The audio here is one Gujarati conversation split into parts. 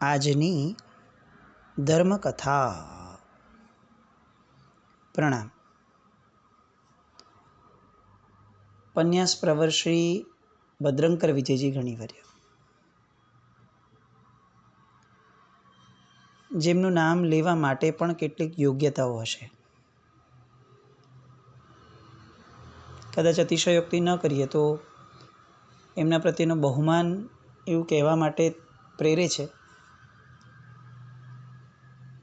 આજની ધર્મકથા. પ્રણામ. પન્યાસ પ્રવર શ્રી ભદ્રંકર વિજયજી ઘણીવર્ય, જેમનું નામ લેવા માટે પણ કેટલીક યોગ્યતાઓ હશે. કદાચ અતિશયોક્તિ ન કરીએ તો એમના પ્રત્યેનું બહુમાન એવું કહેવા માટે પ્રેરે છે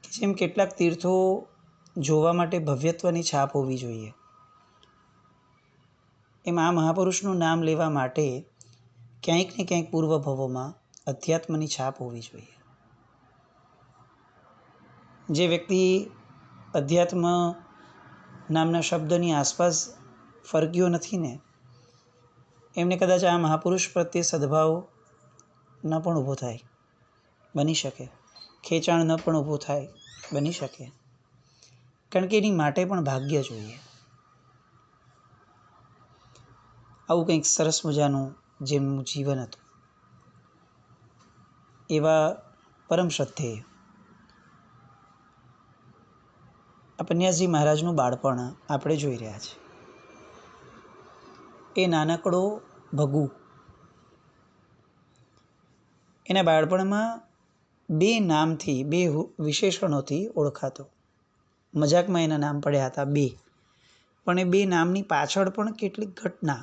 કે જેમ કેટલાક તીર્થો જોવા માટે ભવ્યત્વની છાપ હોવી જોઈએ, એમ આ મહાપુરુષનું નામ લેવા માટે ક્યાંક ને ક્યાંક પૂર્વભવોમાં અધ્યાત્મની છાપ હોવી જોઈએ. જે વ્યક્તિ અધ્યાત્મ નામના શબ્દની આસપાસ ફરક્યો નથી ને, એમને કદાચ આ મહાપુરુષ પ્રત્યે સદભાવ ન પણ ઊભો થાય, બની શકે. ખેંચાણ ન પણ ઊભું થાય, બની શકે. કારણ કે એની માટે પણ ભાગ્ય જોઈએ. આવું કંઈક સરસ મજાનું જેમનું જીવન હતું, એવા પરમ શ્રદ્ધેય આ પન્યાસજી મહારાજનું બાળપણ આપણે જોઈ રહ્યા છીએ. એ નાનકડો ભગુ એના બાળપણમાં બે નામથી, બે વિશેષણોથી ઓળખાતો. મજાકમાં એના નામ પડ્યા હતા બે, પણ એ બે નામની પાછળ પણ કેટલીક ઘટના.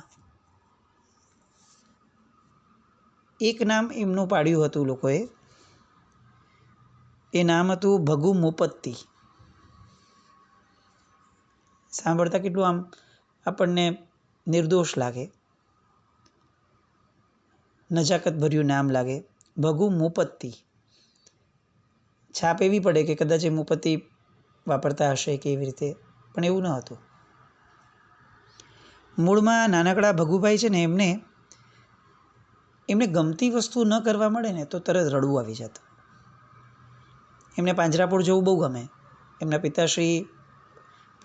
એક નામ એમનું પાડ્યું હતું લોકોએ, એ નામ હતું ભગુ મુપત્તિ. સાંભળતા કેટલું આમ આપણને નિર્દોષ લાગે, નજાકત ભર્યું નામ લાગે. ભગુ મુપત્તિ. છાપ એવી પડે કે કદાચ એ મુપત્તિ વાપરતા હશે કે એવી રીતે, પણ એવું ન હતું. મૂળમાં નાનકડા ભગુભાઈ છે ને, એમને ગમતી વસ્તુ ન કરવા મળે ને તો તરત રડવું આવી જતું. એમને પાંજરાપોળ જવું બહુ ગમે. એમના પિતાશ્રી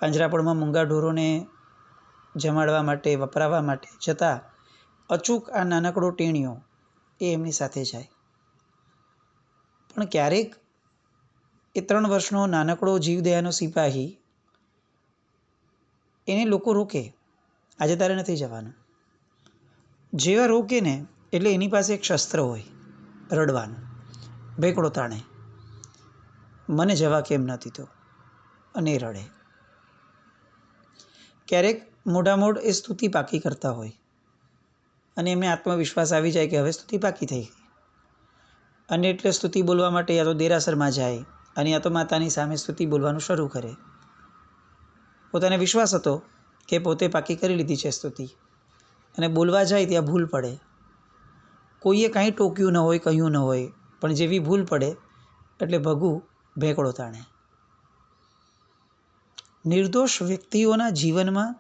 પાંજરાપોળમાં મૂંગા ઢોરોને જમાડવા માટે, વપરાવા માટે જતાં અચૂક આ નાનકડો ટેણિયો એ એમની સાથે જાય. પણ ક્યારેક એ 3 વર્ષનો નાનકડો જીવદયાનો સિપાહી, એને લોકો રોકે, આજે તારે નથી જવાનું. જેવા રોકે ને એટલે એની પાસે એક શસ્ત્ર હોય, રડવાનું. ભેકડો તાણે, મને જવા કેમ નથી તો, અને એ રડે. ક્યારેક મોઢામોઢ એ સ્તુતિ પાકી કરતા હોય અને એમને આત્મવિશ્વાસ આવી જાય કે હવે સ્તુતિ પાકી થઈ ગઈ, અને એટલે સ્તુતિ બોલવા માટે યા તો દેરાસરમાં જાય અને યા તો માતાની સામે સ્તુતિ બોલવાનું શરૂ કરે. પોતાને વિશ્વાસ હતો કે પોતે પાકી કરી લીધી છે સ્તુતિ, અને બોલવા જાય ત્યાં ભૂલ પડે. કોઈએ કાંઈ ટોક્યું ન હોય, કહ્યું ન હોય, પણ જેવી ભૂલ પડે એટલે ભગુ ભેકડો તાણે. નિર્દોષ વ્યક્તિઓના જીવનમાં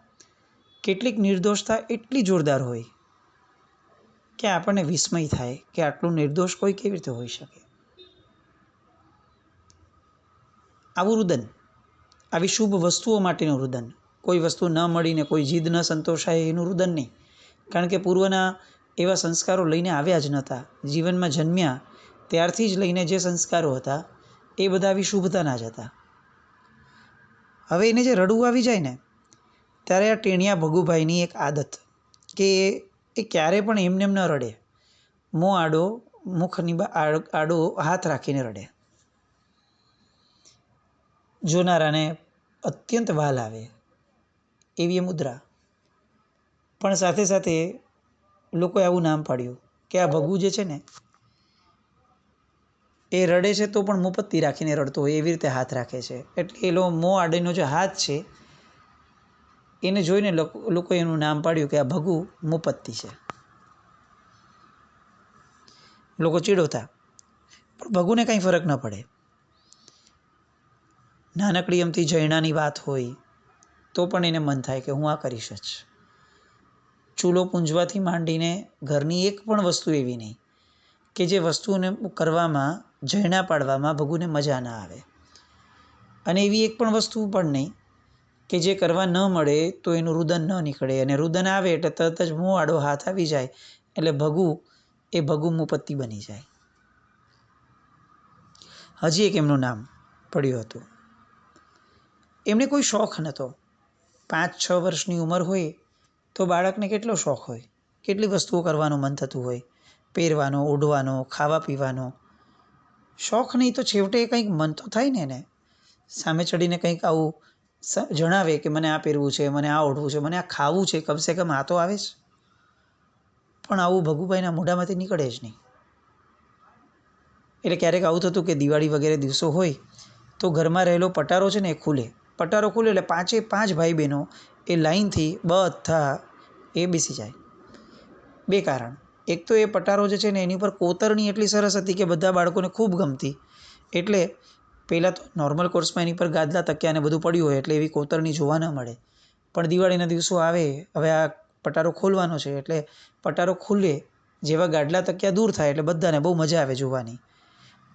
કેટલીક નિર્દોષતા એટલી જોરદાર હોય કે આપણને વિસ્મય થાય કે આટલું નિર્દોષ કોઈ કેવી રીતે હોઈ શકે. આવું રુદન, આવી શુભ વસ્તુઓ માટેનું રુદન, કોઈ વસ્તુ ન મળીને કોઈ જીદ ન સંતોષાય એનું રુદન નહીં. કારણ કે પૂર્વના એવા સંસ્કારો લઈને આવ્યા જ નહોતા. જીવનમાં જન્મ્યા ત્યારથી જ લઈને જે સંસ્કારો હતા એ બધા આવી શુભતાના જ હતા. હવે એને જે રડવું આવી જાય ને, ત્યારે આ ટેણિયા ભગુભાઈની એક આદત કે એ ક્યારે પણ એમને એમ ન રડે. મોં આડો, મુખની આડો હાથ રાખીને રડે. જોનારાને અત્યંત વહાલ આવે એવી એ મુદ્રા. પણ સાથે સાથે લોકોએ આવું નામ પાડ્યું કે આ ભગુ જે છે ને, એ રડે છે તો પણ મુપત્તિ રાખીને રડતો હોય એવી રીતે હાથ રાખે છે. એટલે એનો મોં આડેનો જે હાથ છે એને જોઈને લોકો એનું નામ પાડ્યું કે આ ભગુ મુપત્તિ છે. લોકો ચીડોતા, પણ ભગુને કાંઈ ફરક ન પડે. નાનકડી અમથી જૈણાની વાત હોય તો પણ એને મન થાય કે હું આ કરીશ જ. ચૂલો પૂંજવાથી માંડીને ઘરની એક પણ વસ્તુ એવી નહીં કે જે વસ્તુને કરવામાં, જૈણા પાડવામાં ભગુને મજા ના આવે. અને એવી એક પણ વસ્તુ પણ નહીં કે જે કરવા ન મળે તો એનું રુદન ન નીકળે, અને રુદન આવે એટલે તરત જ મોં આડો હાથ આવી જાય એટલે ભગુ એ ભગુ મુપત્તિ બની જાય. હજી એક એમનું નામ પડ્યું હતું. એમને કોઈ શોખ નહોતો. 5-6 વર્ષની ઉંમર હોય તો બાળકને કેટલો શોખ હોય, કેટલી વસ્તુઓ કરવાનું મન થતું હોય, પહેરવાનો, ઓઢવાનો, ખાવા પીવાનો. શોખ નહીં તો છેવટે કંઈક મન તો થાય ને એને. સામે ચડીને કંઈક આવું જણાવે કે મને આ પહેરવું છે, મને આ ઓઢવું છે, મને આ ખાવું છે, કમસે કમ આ તો આવે જ. પણ આવું ભગુભાઈના મોઢામાંથી નીકળે જ નહીં. એટલે ક્યારેક આવું થતું કે દિવાળી વગેરે દિવસો હોય તો ઘરમાં રહેલો પટારો છે ને એ ખુલે. પટારો ખુલે એટલે 5 ભાઈ બહેનો એ લાઈનથી બધા એ બેસી જાય. 2 કારણ. એક તો એ પટારો જે છે ને એની ઉપર કોતરણી એટલી સરસ હતી કે બધા બાળકોને ખૂબ ગમતી. એટલે પહેલાં તો નોર્મલ કોર્સમાં એની પર ગાદલા તકિયાને બધું પડ્યું હોય એટલે એવી કોતરણી જોવા ન મળે. પણ દિવાળીના દિવસો આવે, હવે આ પટારો ખોલવાનો છે એટલે પટારો ખુલે, જેવા ગાદલા તકિયા દૂર થાય એટલે બધાને બહુ મજા આવે જોવાની.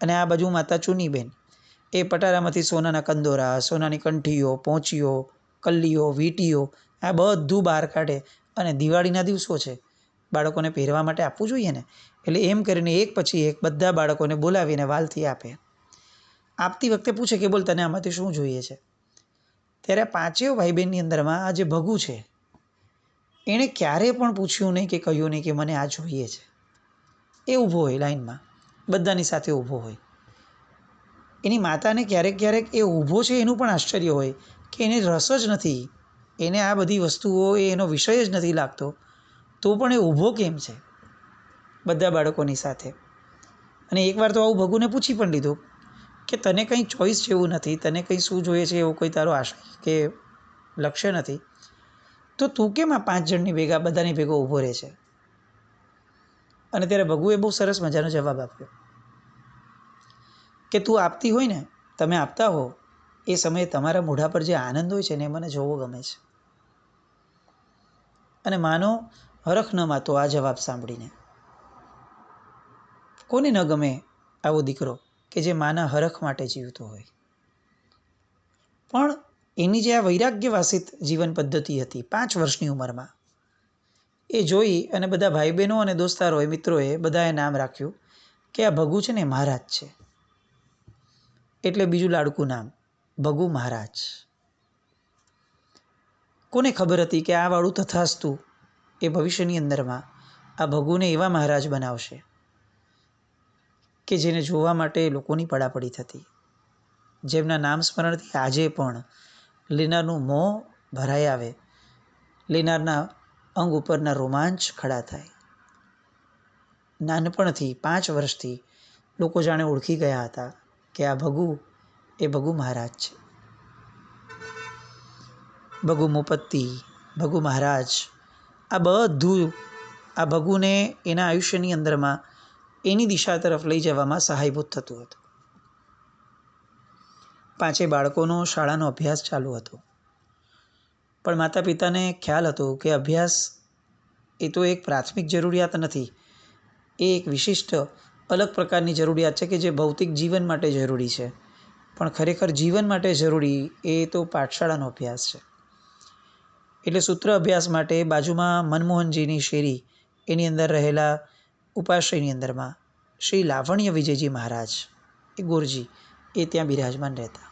અને આ બાજુ માતા ચુનીબેન એ પટારામાંથી સોનાના કંદોરા, સોનાની કંઠીઓ, પોંચીઓ, કલ્લીઓ, વીંટીઓ આ બધું બહાર કાઢે. અને દિવાળીના દિવસો છે, બાળકોને પહેરવા માટે આપવું જોઈએ ને, એટલે એમ કરીને એક પછી એક બધા બાળકોને બોલાવીને વાલથી આપે. આપતી વખતે પૂછે કે બોલ તને આમાંથી શું જોઈએ છે? ત્યારે 5 ભાઈ બહેનની અંદરમાં આ જે ભગુ છે એણે ક્યારેય પણ પૂછ્યું નહીં કે કહ્યું નહીં કે મને આ જોઈએ છે. એ ઊભો હોય લાઈનમાં, બધાની સાથે ઊભો હોય. એની માતાને ક્યારેક એ ઊભો છે એનું પણ આશ્ચર્ય હોય કે એને રસ જ નથી, એને આ બધી વસ્તુઓ એનો વિષય જ નથી લાગતો, તો પણ એ ઊભો કેમ છે બધા બાળકોની સાથે? અને એકવાર તો આવું ભગુને પૂછી પણ લીધું કે તને કંઈ ચોઈસ જેવું નથી, તને કંઈ શું જોઈએ છે એવો કોઈ તારો આશય કે લક્ષ્ય નથી, તો તું કેમ આ 5 જણની ભેગા બધાની ભેગો ઊભો રહે છે? અને ત્યારે ભગુએ બહુ સરસ મજાનો જવાબ આપ્યો કે તું આપતી હોય ને, તમે આપતા હો એ સમયે તમારા મોઢા પર જે આનંદ હોય છે ને એ મને જોવો ગમે છે. અને માનો હરખ ન માતો આ જવાબ સાંભળીને. કોને ન ગમે આવો દીકરો કે જે માના હરખ માટે જીવતો હોય? પણ એની જે આ વૈરાગ્યવાસિત જીવન પદ્ધતિ હતી 5 વર્ષની ઉંમરમાં, એ જોઈ અને બધા ભાઈ બહેનો અને દોસ્તારોએ, મિત્રોએ બધાએ નામ રાખ્યું કે આ ભગુ છે ને મહારાજ છે. એટલે બીજું લાડકું નામ ભગુ મહારાજ. કોને ખબર હતી કે આ વાળું તથાસ્તુ એ ભવિષ્યની અંદરમાં આ ભગુને એવા મહારાજ બનાવશે કે જેને જોવા માટે લોકોની પડાપડી થતી, જેમના નામ સ્મરણથી આજે પણ લેનારનું મોં ભરાઈ આવે, લેનારના અંગ ઉપરના રોમાંચ ખડા થાય. નાનપણથી 5 વર્ષથી લોકો જાણે ઓળખી ગયા હતા કે આ ભગુ એ ભગુ મહારાજ છે. ભગુ મોપત્તી, ભગુ મહારાજ, આ બધું આ ભગુને એના આયુષ્યની અંદરમાં એની દિશા તરફ લઈ જવામાં સહાયભૂત થતું હતું. 5 બાળકોનો શાળાનો અભ્યાસ ચાલુ હતો. પણ માતા પિતાને ખ્યાલ હતો કે અભ્યાસ એ તો એક પ્રાથમિક જરૂરિયાત નથી, એ એક વિશિષ્ટ અલગ પ્રકારની જરૂરિયાત છે કે જે ભૌતિક જીવન માટે જરૂરી છે. પણ ખરેખર જીવન માટે જરૂરી એ તો પાઠશાળાનો અભ્યાસ છે. એટલે સૂત્ર અભ્યાસ માટે બાજુમાં મનમોહનજીની શેરી એની અંદર રહેલા ઉપાશ્રયની અંદરમાં શ્રી લાવણ્ય વિજયજી મહારાજ એ ગોરજી એ ત્યાં બિરાજમાન રહેતા.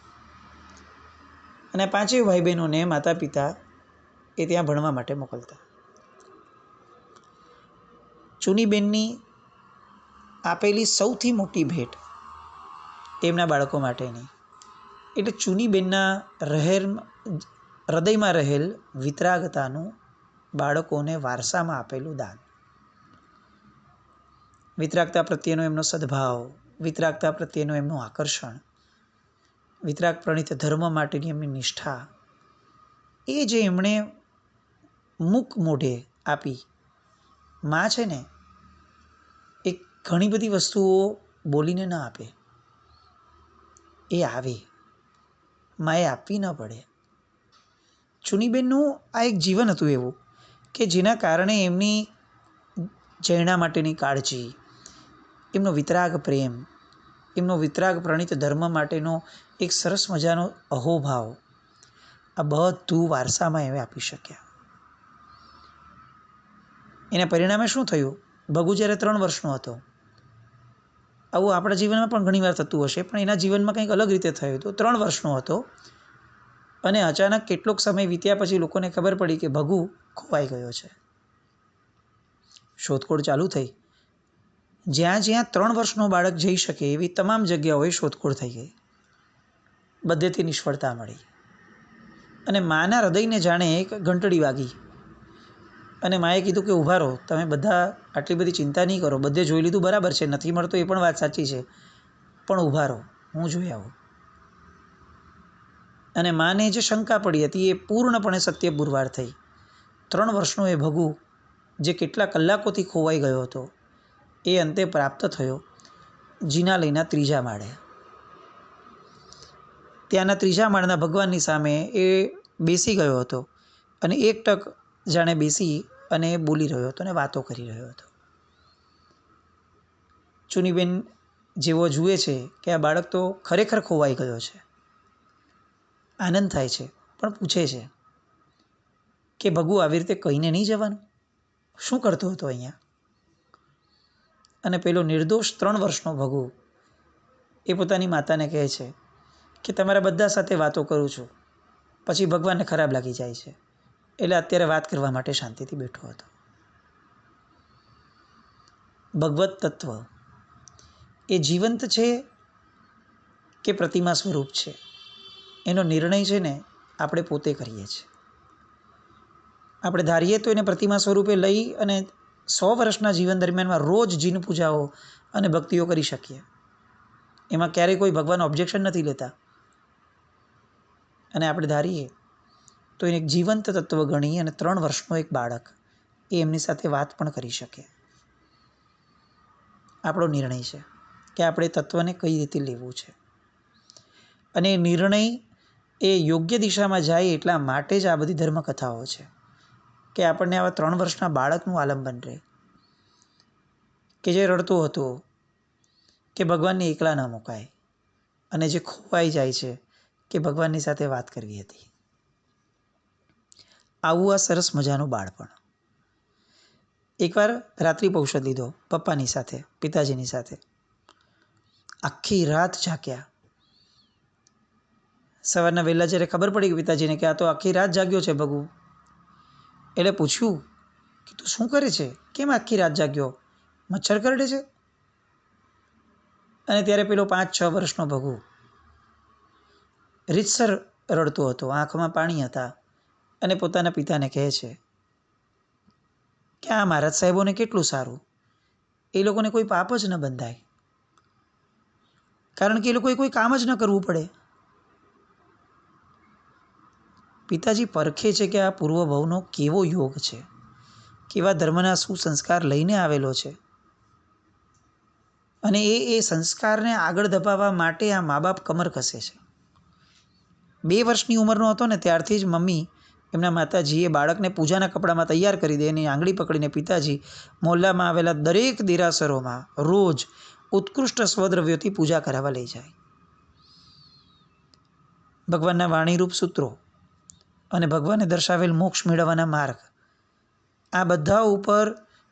અને 5 ભાઈ બહેનોને માતા પિતા એ ત્યાં ભણવા માટે મોકલતા. ચુનીબેનની આપેલી સૌથી મોટી ભેટ એમના બાળકો માટેની, એટલે ચુનીબેનના હૃદયમાં રહેલ વિતરાગતાનું બાળકોને વારસામાં આપેલું દાન. વિતરાગતા પ્રત્યેનો એમનો સદભાવ, વિતરાગતા પ્રત્યેનું એમનું આકર્ષણ, વિતરાગ પ્રણિત ધર્મ માટેની એમની નિષ્ઠા, એ જે એમણે મુક મોઢે આપી. માં છે ને એ ઘણી બધી વસ્તુઓ બોલીને ન આપે, એ આવે, માએ આપવી ન પડે. ચુનીબેનનું આ એક જીવન હતું એવું કે જેના કારણે એમની જૈણા માટેની કાળજી, એમનો વિતરાગ પ્રેમ, એમનો વિતરાગ પ્રણિત ધર્મ માટેનો એક સરસ મજાનો અહોભાવ, આ બધું વારસામાં એમ આપી શક્યા. એના પરિણામે શું થયું? ભગુ જ્યારે 3 વર્ષનો હતો આવું આપણા જીવનમાં પણ ઘણીવાર થતું હશે, પણ એના જીવનમાં કંઈક અલગ રીતે થયું હતું. 3 વર્ષનો હતો અને અચાનક કેટલોક સમય વીત્યા પછી લોકોને ખબર પડી કે ભગુ ખોવાઈ ગયો છે. શોધખોળ ચાલુ થઈ. જ્યાં જ્યાં 3 વર્ષનો બાળક જઈ શકે એવી તમામ જગ્યાઓએ શોધખોળ થઈ ગઈ. બધેથી નિષ્ફળતા મળી અને માના હૃદયને જાણે એક ઘંટડી વાગી અને માએ કીધું કે ઊભા રહો, તમે બધા આટલી બધી ચિંતા નહીં કરો, બધે જોઈ લીધું બરાબર છે, નથી મળતો એ પણ વાત સાચી છે, પણ ઊભા રહો, હું જોઈ આવું. અને માને જે શંકા પડી હતી એ પૂર્ણપણે સત્ય પુરવાર થઈ. 3 વર્ષનો એ ભગુ જે કેટલા કલાકોથી ખોવાઈ ગયો હતો એ અંતે પ્રાપ્ત થયો જિનાલયના 3જા માળે. ત્યાંના 3જા માળના ભગવાનની સામે એ બેસી ગયો હતો અને એક ટક જાણે બેસી અને બોલી રહ્યો હતો અને વાતો કરી રહ્યો હતો. ચુનીબેન જેવો જુએ છે કે આ બાળક તો ખરેખર ખોવાઈ ગયો છે. આનંદ થાય છે, પણ પૂછે છે કે ભગુ આવી રીતે કહીને નહીં જવાનું? શું કરતો હતો અહીંયા? અને પેલો નિર્દોષ 3 વર્ષનો ભગુ એ પોતાની માતાને કહે છે કે તમારા બધા સાથે વાતો કરું છું, પછી ભગવાનને ખરાબ લાગી જાય છે, એટલે અત્યારે વાત કરવા માટે શાંતિથી બેઠો હતો. ભગવત તત્વ એ જીવંત છે કે પ્રતિમા સ્વરૂપ છે, એનો નિર્ણય છે ને આપણે પોતે કરીએ છીએ. આપણે ધારીએ તો એને પ્રતિમા સ્વરૂપે લઈ અને 100 વર્ષના જીવન દરમિયાનમાં રોજ જીન પૂજાઓ અને ભક્તિઓ કરી શકીએ. એમાં ક્યારેય કોઈ ભગવાન ઓબ્જેક્શન નથી લેતા. અને આપણે ધારીએ તો એને એક જીવંત તત્વ ગણી અને 3 વર્ષનો એક બાળક એ એમની સાથે વાત પણ કરી શકે. આપણો નિર્ણય છે કે આપણે તત્વને કઈ રીતે લેવું છે. અને નિર્ણય એ યોગ્ય દિશામાં જાય એટલા માટે જ આ બધી ધર્મકથાઓ છે કે આપણને આવા 3 વર્ષના બાળકનું આલંબન રહે કે જે રડતો હતો કે ભગવાનને એકલા ન મુકાય અને જે ખોવાઈ જાય છે કે ભગવાનની સાથે વાત કરવી હતી. આવું આ સરસ મજાનું બાળપણ. એકવાર રાત્રિ ઔષધ લીધો પપ્પાની સાથે, પિતાજીની સાથે. આખી રાત જાગ્યા. સવારના વહેલા જ્યારે ખબર પડી કે પિતાજીને કે આ તો આખી રાત જાગ્યો છે ભગુ, એટલે પૂછ્યું કે તું શું કરે છે, કેમ આખી રાત જાગ્યો, મચ્છર કરડે છે? અને ત્યારે પેલો 5-6 વર્ષનો ભગુ રીતસર રડતો હતો, આંખમાં પાણી હતા અને પોતાના પિતાને કહે છે કે આ મહારાજ સાહેબોને કેટલું સારું, એ લોકોને કોઈ પાપ જ ન બંધાય, કારણ કે એ લોકોએ કોઈ કામ જ ન કરવું પડે. પિતાજી પરખે છે કે આ પૂર્વભવનો કેવો યોગ છે, કેવા ધર્મના સુસંસ્કાર લઈને આવેલો છે, અને એ સંસ્કારને આગળ ધપાવવા માટે આ મા બાપ કમર કસે છે. 2 વર્ષની ઉંમરનો હતો ને ત્યારથી જ મમ્મી એમના માતાજીએ બાળકને પૂજાના કપડામાં તૈયાર કરી દે, એની આંગળી પકડીને પિતાજી મોહલ્લામાં આવેલા દરેક દેરાસરોમાં રોજ ઉત્કૃષ્ટ સ્વદ્રવ્યોથી પૂજા કરાવવા લઈ જાય. ભગવાનના વાણીરૂપ સૂત્રો અને ભગવાને દર્શાવેલ મોક્ષ મેળવવાના માર્ગ, આ બધા ઉપર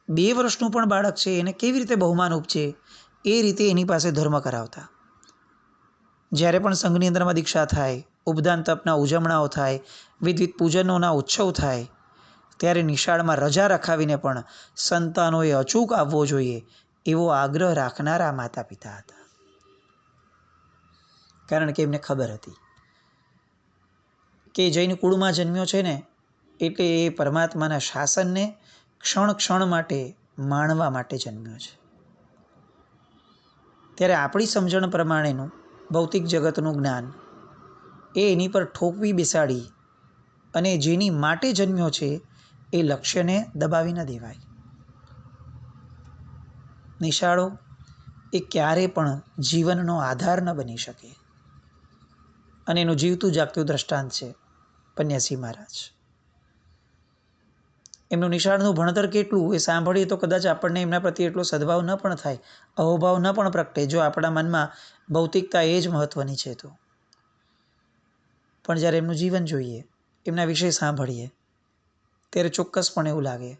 2 વર્ષનું પણ બાળક છે એને કેવી રીતે બહુમાન ઉપજે એ રીતે એની પાસે ધર્મ કરાવતા. જ્યારે પણ સંઘની અંદરમાં દીક્ષા થાય, ઉપદાન તપના ઉજવણાઓ થાય, વિવિધ પૂજનોના ઉત્સવ થાય, ત્યારે નિશાળમાં રજા રખાવીને પણ સંતાનોએ અચૂક આવવો જોઈએ એવો આગ્રહ રાખનારા માતા પિતા હતા. કારણ કે એમને ખબર હતી કે જૈન કુળમાં જન્મ્યો છે ને એટલે એ પરમાત્માના શાસનને ક્ષણ ક્ષણ માટે માણવા માટે જન્મ્યો છે. ત્યારે આપણી સમજણ પ્રમાણેનું ભૌતિક જગતનું જ્ઞાન એ એની પર ઠોકવી બેસાડી અને જેની માટે જન્મ્યો છે એ લક્ષ્યને દબાવી ન દેવાય. નિશાળો એ ક્યારે પણ જીવનનો આધાર ન બની શકે, અને એનું જીવતું જાગતું દ્રષ્ટાંત છે પન્યાસી મહારાજ. એમનું નિશાળનું ભણતર કેટલું એ સાંભળીએ તો કદાચ આપણને એમના પ્રત્યે એટલો સદભાવ ન પણ થાય, અહોભાવ ન પણ પ્રગટે, જો આપણા મનમાં ભૌતિકતા એ જ મહત્વની છે તો. પણ જ્યારે એમનું જીવન જોઈએ, એમના વિશે સાંભળીએ, ત્યારે ચોક્કસપણે એવું લાગે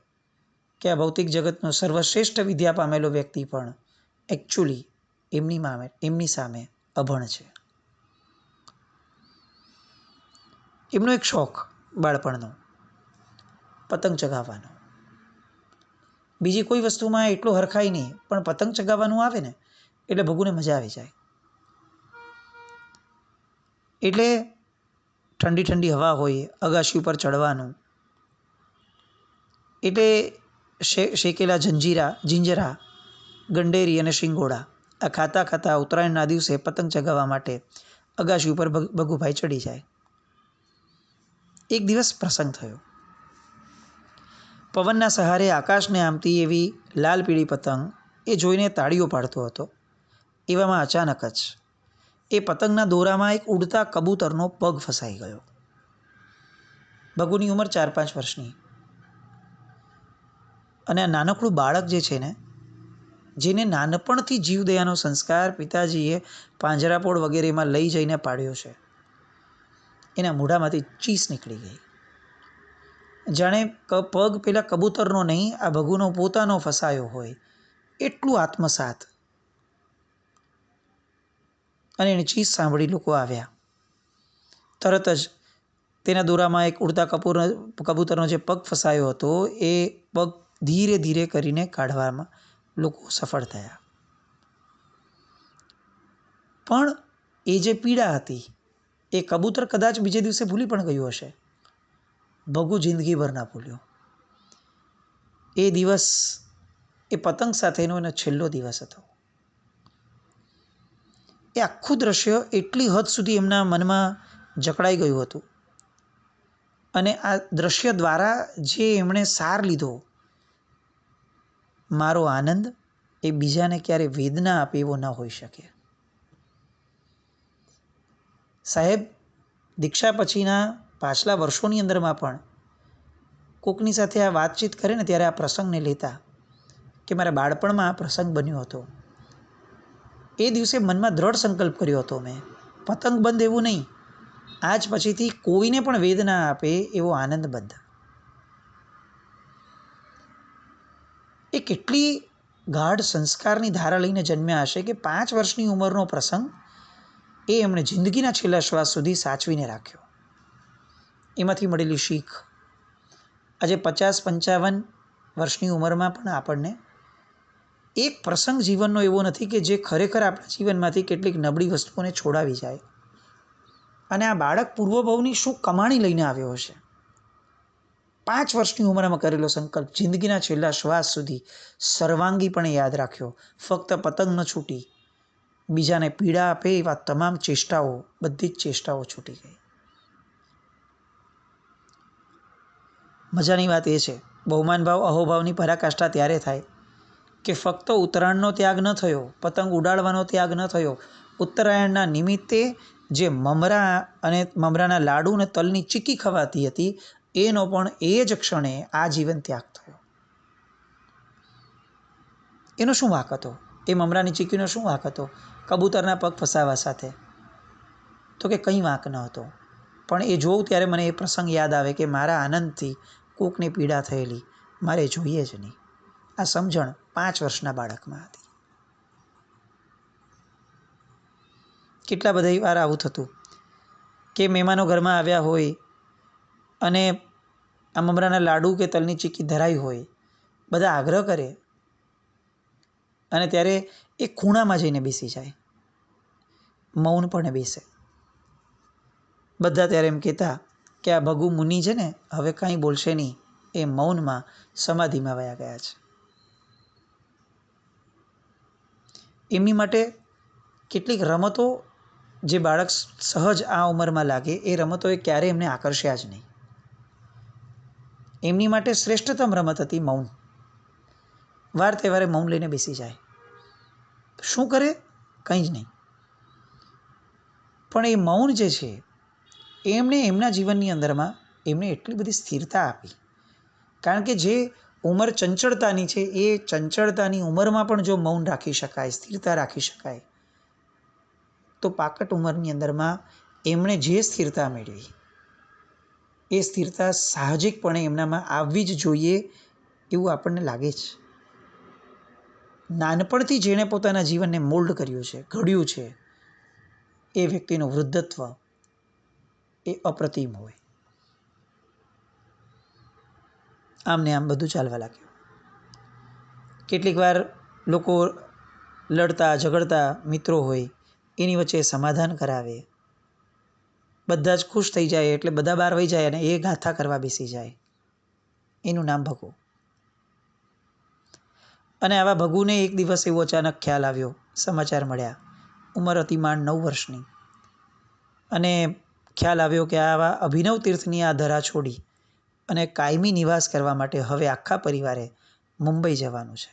કે આ ભૌતિક જગતનો સર્વશ્રેષ્ઠ વિદ્યા પામેલો વ્યક્તિ પણ એકચ્યુઅલી એમની સામે અભણ છે. એમનો એક શોખ બાળપણનો પતંગ ચગાવવાનો. બીજી કોઈ વસ્તુમાં એટલો હરખાય નહીં, પણ પતંગ ચગાવવાનું આવે ને એટલે ભગુને મજા આવી જાય. એટલે ઠંડી ઠંડી હવા હોય, અગાશી ઉપર ચડવાનું, એટલે શેકેલા જિંજરા, ગંડેરી અને શિંગોડા આ ખાતા ખાતા ઉત્તરાયણના દિવસે પતંગ ચગાવવા માટે અગાશી ઉપર ભગુભાઈ ચડી જાય. એક દિવસ પ્રસંગ થયો. પવનના સહારે આકાશને આમતી એવી લાલ પીળી પતંગ એ જોઈને તાળીઓ પાડતો હતો. એવામાં અચાનક જ એ પતંગના દોરામાં એક ઉડતા કબૂતરનો પગ ફસાઈ ગયો. ભગુની ઉંમર 4-5 વર્ષની. અને આ નાનકડું બાળક જે છે ને, જેને નાનપણથી જીવદયાનો સંસ્કાર પિતાજીએ પાંજરાપોળ વગેરેમાં લઈ જઈને પાડ્યો છે, એના મોઢામાંથી ચીસ નીકળી ગઈ. જાણે પગ પેલા કબૂતરનો નહીં, આ ભગુનો પોતાનો ફસાયો હોય એટલું આત્મસાત. અને એની ચીસ સાંભળી લોકો આવ્યા. તરત જ તેના દોરામાં એક ઉડતા કબૂતરનો જે પગ ફસાયો હતો એ પગ ધીરે ધીરે કરીને કાઢવામાં લોકો સફળ થયા. પણ એ જે પીડા હતી એ કબૂતર કદાચ બીજે દિવસે ભૂલી પણ ગયું હશે. ભગુ જિંદગીભર ના ભૂલ્યો. એ દિવસ એ પતંગ સાથેનો એનો છેલ્લો દિવસ હતો. એ આખું દ્રશ્ય એટલી હદ સુધી એમના મનમાં જકડાઈ ગયું હતું. અને આ દ્રશ્ય દ્વારા જે એમણે સાર લીધો, મારો આનંદ એ બીજાને ક્યારે વેદના આપે એવો ન હોઈ શકે. સાહેબ દીક્ષા પછીના પાછલા વર્ષોની અંદરમાં પણ કોકની સાથે આ વાતચીત કરે ને ત્યારે આ પ્રસંગને લેતા કે મારા બાળપણમાં આ પ્રસંગ બન્યો હતો. એ દિવસે મનમાં દ્રઢ સંકલ્પ કર્યો હતો મેં, પતંગ બંધ એવું નહીં, આજ પછીથી કોઈને પણ વેદના આપે એવો આનંદ બંધ. એ કેટલી ગાઢ સંસ્કારની ધારા લઈને જન્મ્યા હશે કે 5 વર્ષની ઉંમરનો પ્રસંગ એ એમણે જિંદગીના છેલ્લા શ્વાસ સુધી સાચવીને રાખ્યો. એમાંથી મળેલી શીખ આજે 50-55 વર્ષની ઉંમરમાં પણ આપણને એક પ્રસંગ જીવનનો એવો નથી કે જે ખરેખર આપણા જીવનમાંથી કેટલીક નબળી વસ્તુઓને છોડાવી જાય. અને આ બાળક પૂર્વભાવની શું કમાણી લઈને આવ્યો હશે. 5 વર્ષની ઉંમરમાં કરેલો સંકલ્પ જિંદગીના છેલ્લા શ્વાસ સુધી સર્વાંગીપણે યાદ રાખ્યો. ફક્ત પતંગ ન છૂટી, બીજાને પીડા આપે એવા તમામ ચેષ્ટાઓ, બધી જ ચેષ્ટાઓ છૂટી ગઈ. મજાની વાત એ છે, બહુમાન ભાવ અહોભાવની પરાકાષ્ઠા ત્યારે થાય કે ફક્ત ઉત્તરાયણનો ત્યાગ ન થયો, પતંગ ઉડાડવાનો ત્યાગ ન થયો, ઉત્તરાયણના નિમિત્તે જે મમરા અને મમરાના લાડુ અને તલની ચીકી ખવાતી હતી એનો પણ એ જ ક્ષણે આજીવન ત્યાગ થયો. એનો શું વાંક હતો? એ મમરાની ચીકીનો શું વાંક હતો કબૂતરના પગ ફસાવા સાથે? તો કે કંઈ વાંક ન હતો. પણ એ જોઉં ત્યારે મને એ પ્રસંગ યાદ આવે કે મારા આનંદથી કોકને પીડા થયેલી મારે જોઈએ જ નહીં. આ સમજણ 5 વર્ષના બાળકમાં હતી. કેટલા બધા વાર આવું થતું કે મહેમાનો ઘરમાં આવ્યા હોય અને આ મમરાના લાડુ કે તલની ચીકી ધરાઈ હોય, બધા આગ્રહ કરે અને ત્યારે એ ખૂણામાં જઈને બેસી જાય, મૌન પણ બેસે. બધા ત્યારે એમ કહેતા કે આ ભગુ મુનિ છે ને હવે કાંઈ બોલશે નહીં, એ મૌનમાં સમાધિમાં વયા ગયા છે. એમની માટે કેટલીક રમતો જે બાળક સહજ આ ઉંમરમાં લાગે એ રમતોએ ક્યારેય એમને આકર્ષ્યા જ નહીં. એમની માટે શ્રેષ્ઠતમ રમત હતી મૌન. વાર તહેવારે મૌન લઈને બેસી જાય. શું કરે? કંઈ જ નહીં. પણ એ મૌન જે છે એમણે એમના જીવનની અંદરમાં એમને એટલી બધી સ્થિરતા આપી. કારણ કે જે ઉંમર ચંચળતાની છે એ ચંચળતાની ઉંમરમાં પણ જો મૌન રાખી શકાય, સ્થિરતા રાખી શકાય, તો પાકટ ઉંમરની અંદરમાં એમણે જે સ્થિરતા મેળવી એ સ્થિરતા સાહજિકપણે એમનામાં આવવી જ જોઈએ એવું આપણને લાગે છે. નાનપણથી જેણે પોતાના જીવનને મોલ્ડ કર્યું છે, ઘડ્યું છે, એ વ્યક્તિનું વૃદ્ધત્વ એ અપ્રતિમ હોય. આમ ને આમ બધું ચાલવા લાગ્યું. કેટલીક વાર લોકો લડતા ઝઘડતા મિત્રો હોય એની વચ્ચે સમાધાન કરાવે, બધા જ ખુશ થઈ જાય એટલે બધા બહાર વહી જાય અને એ ગાથા કરવા બેસી જાય. એનું નામ ભગુ. અને આવા ભગુને એક દિવસ એવો અચાનક ખ્યાલ આવ્યો, સમાચાર મળ્યા, ઉંમર હતી માંડ 9 વર્ષની, અને ખ્યાલ આવ્યો કે આવા અભિનવ તીર્થની આ ધરા છોડી અને કાયમી નિવાસ કરવા માટે હવે આખા પરિવારે મુંબઈ જવાનું છે.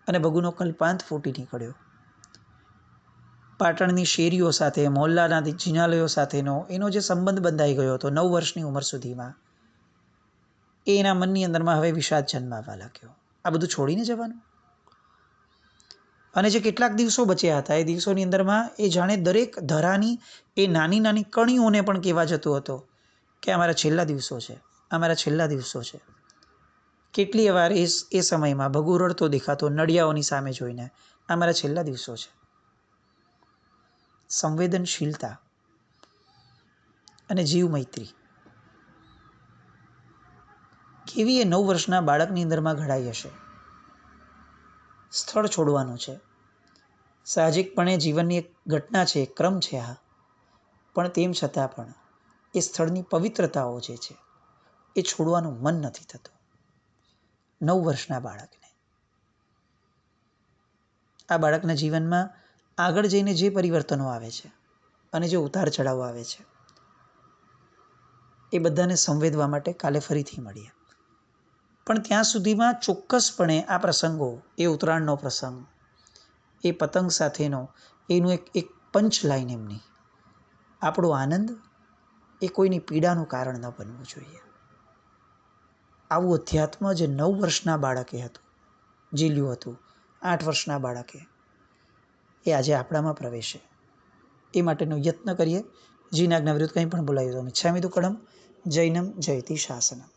અને ભગુનો કલ્પાંત ફૂટી નીકળ્યો. પાટણની શેરીઓ સાથે, મોહલ્લાના જિનાલયો સાથેનો એનો જે સંબંધ બંધાઈ ગયો હતો 9 વર્ષની ઉંમર સુધીમાં, એ એના મનની અંદરમાં હવે વિષાદ જન્માવા લાગ્યો. આ બધું છોડીને જવાનું? અને જે કેટલાક દિવસો બચ્યા હતા એ દિવસોની અંદરમાં એ જાણે દરેક ધરાની એ નાની નાની કણીઓને પણ કહેવા જતો હતો કે અમારા છેલ્લા દિવસો છે, અમારા છેલ્લા દિવસો છે. કેટલી વાર એ સમયમાં ભગુ રડતો દેખાતો નડિયાઓની સામે જોઈને, અમારા છેલ્લા દિવસો છે. સંવેદનશીલતા અને જીવ મૈત્રી કેવી એ 9 વર્ષના બાળકની અંદરમાં ઘડાઈ હશે. સ્થળ છોડવાનું છે, સાહજિકપણે જીવનની એક ઘટના છે, એક ક્રમ છે આ, પણ તેમ છતાં પણ એ સ્થળની પવિત્રતાઓ જે છે એ છોડવાનું મન નથી થતું 9 વર્ષના બાળકને. આ બાળકના જીવનમાં આગળ જઈને જે પરિવર્તનો આવે છે અને જે ઉતાર ચઢાવ આવે છે એ બધાને સંવેદવા માટે કાલે ફરીથી મળીએ. પણ ત્યાં સુધીમાં ચોક્કસપણે આ પ્રસંગો, એ ઉત્તરાયણનો પ્રસંગ, એ પતંગ સાથેનો એનું એક પંચ લાઈન એમની, આપણો આનંદ એ કોઈની પીડાનું કારણ ન બનવું જોઈએ. આવું અધ્યાત્મ જે 9 વર્ષના બાળકે હતું, ઝીલ્યું હતું, 8 વર્ષના બાળકે, એ આજે આપણામાં પ્રવેશે એ માટેનો યત્ન કરીએ. જીના આજ્ઞા વિરુદ્ધ કંઈ પણ બોલાયું તો મિચ્છામિ દુક્કડમ. જૈનમ જયતિ શાસનમ.